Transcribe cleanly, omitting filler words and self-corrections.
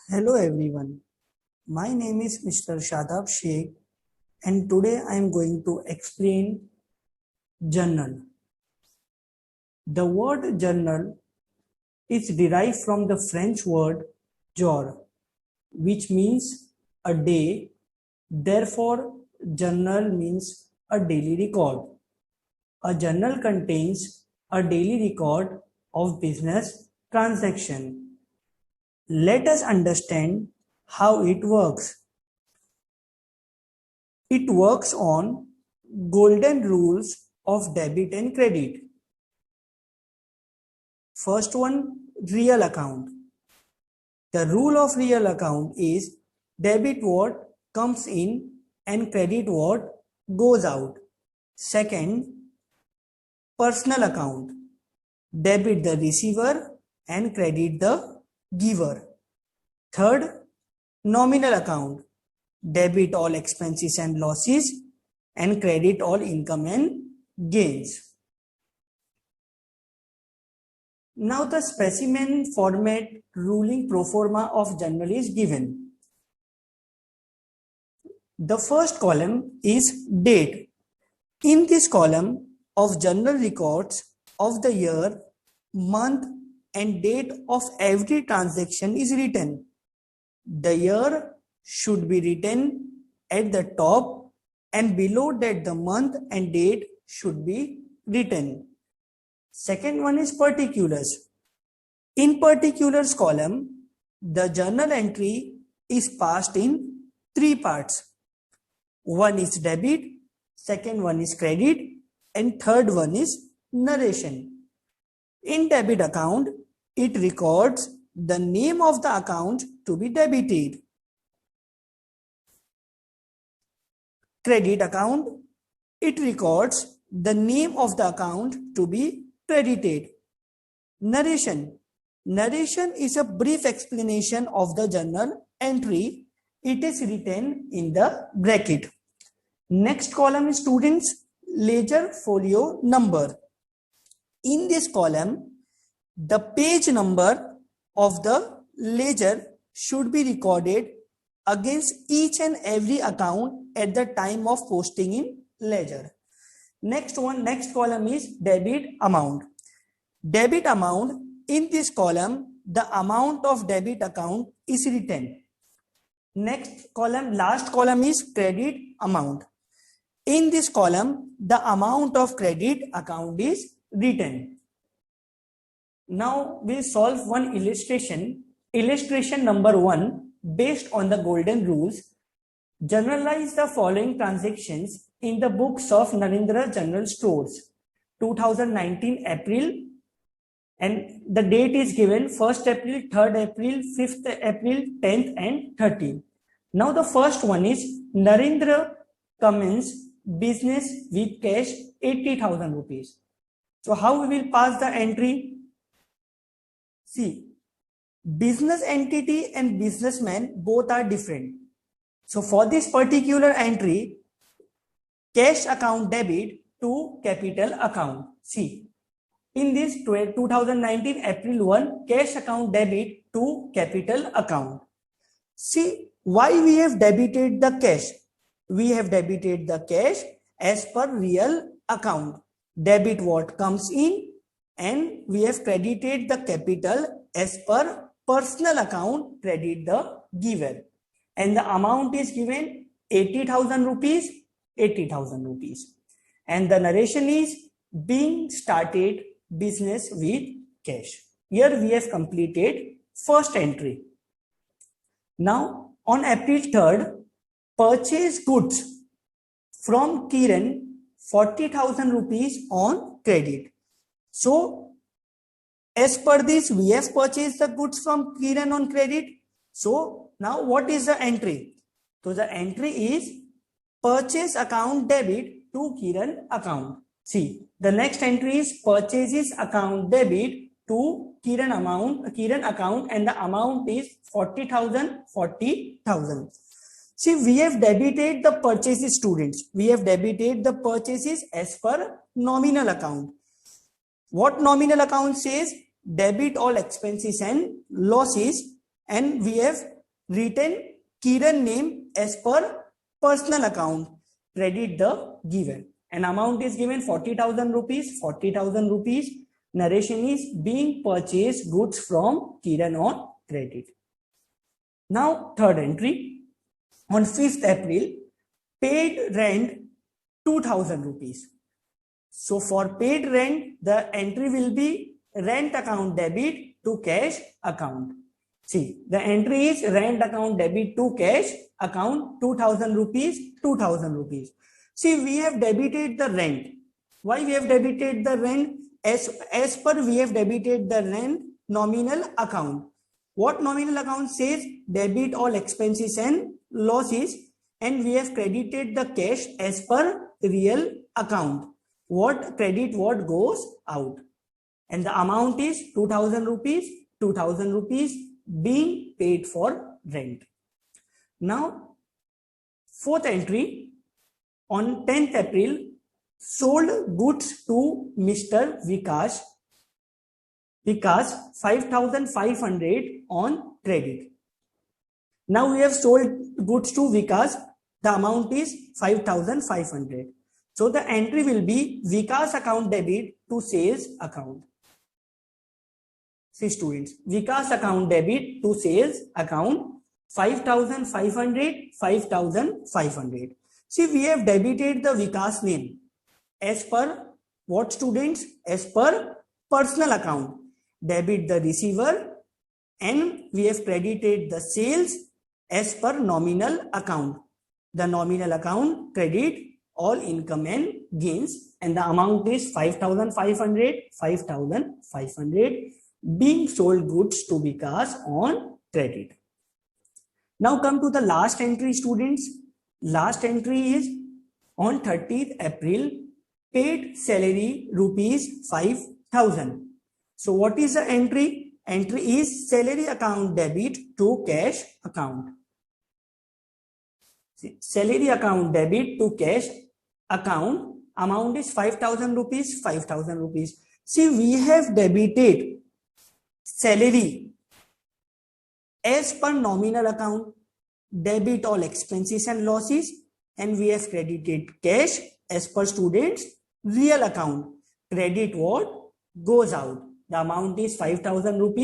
Hello everyone, my name is Mr. Shadab Sheikh and today I am going to explain journal. The word journal is derived from the French word jour, which means a day. Therefore, journal means a daily record. A journal contains a daily record of business transaction. Let us understand how it works. It works on golden rules of debit and credit. First one, real account. The rule of real account is debit what comes in and credit what goes out. Second, personal account. Debit the receiver and credit the giver. Third, nominal account. Debit all expenses and losses and credit all income and gains. Now the specimen format ruling pro forma of journal is given. The first column is date. In this column of journal records of the year, month and date of every transaction is written. The year should be written at the top and below that the month and date should be written. Second one is particulars. In particulars column, the journal entry is passed in three parts. One is debit, second one is credit, and third one is narration. In debit account, it records the name of the account to be debited. Credit account, it records the name of the account to be credited. Narration. Narration is a brief explanation of the journal entry. It is written in the bracket. Next column is students' ledger folio number. In this column, the page number of the ledger should be recorded against each and every account at the time of posting in ledger. Next column is debit amount. Debit amount, in this column, the amount of debit account is written. Next column, last column is credit amount. In this column, the amount of credit account is written. Now we'll solve one illustration. Illustration number 1, based on the golden rules. Generalize the following transactions in the books of Narendra General Stores. 2019 April, and the date is given 1st April, 3rd April, 5th April, 10th and 13th. Now the first one is Narendra commence business with cash 80,000 rupees. So how we will pass the entry? See, business entity and businessman both are different. So for this particular entry, cash account debit to capital account. See, in this 2019 April 1, cash account debit to capital account. See, why we have debited the cash? We have debited the cash as per real account. Debit what comes in, and we have credited the capital as per personal account, credit the giver. And the amount is given 80,000 rupees, 80,000 rupees. And the narration is being started business with cash. Here we have completed first entry. Now on April 3rd, purchase goods from Kiran 40,000 rupees on credit. So as per this, we have purchased the goods from Kiran on credit. So now what is the entry? So the entry is purchase account debit to Kiran account. See, the next entry is purchases account debit to Kiran account, and the amount is 40,000. See, we have debited the purchases, students. We have debited the purchases as per nominal account. What nominal account says? Debit all expenses and losses, and we have written Kiran name as per personal account. Credit the given. An amount is given 40,000 rupees. 40,000 rupees. Narration is being purchased goods from Kiran on credit. Now third entry. On 5th April, paid rent 2,000 rupees. So for paid rent, the entry will be rent account debit to cash account. See, the entry is rent account debit to cash account 2,000 rupees, 2,000 rupees. See, we have debited the rent. Why we have debited the rent? As per we have debited the rent nominal account. What nominal account says? Debit all expenses and losses, and we have credited the cash as per real account. What credit, what goes out. And the amount is 2,000 rupees, 2,000 rupees being paid for rent. Now, fourth entry, on 10th April, sold goods to Mr. Vikas 5,500 on credit. Now we have sold goods to Vikas. The amount is 5,500. So the entry will be Vikas account debit to sales account. See students, Vikas account debit to sales account 5,500, 5,500. See, we have debited the Vikas name as per what students? As per personal account. Debit the receiver, and we have credited the sales as per nominal account. The nominal account credit all income and gains, and the amount is 5,500, 5,500 being sold goods to Vikas on credit. Now come to the last entry, students. Last entry is on 30th April, paid salary rupees 5,000. So what is the entry? Entry is salary account debit to cash account. See, salary account debit to cash account, amount is 5,000 rupees, 5,000 rupees. See, we have debited salary as per nominal account, debit all expenses and losses, and we have credited cash as per students real account. Credit what goes out. The amount is 5,000 rupees.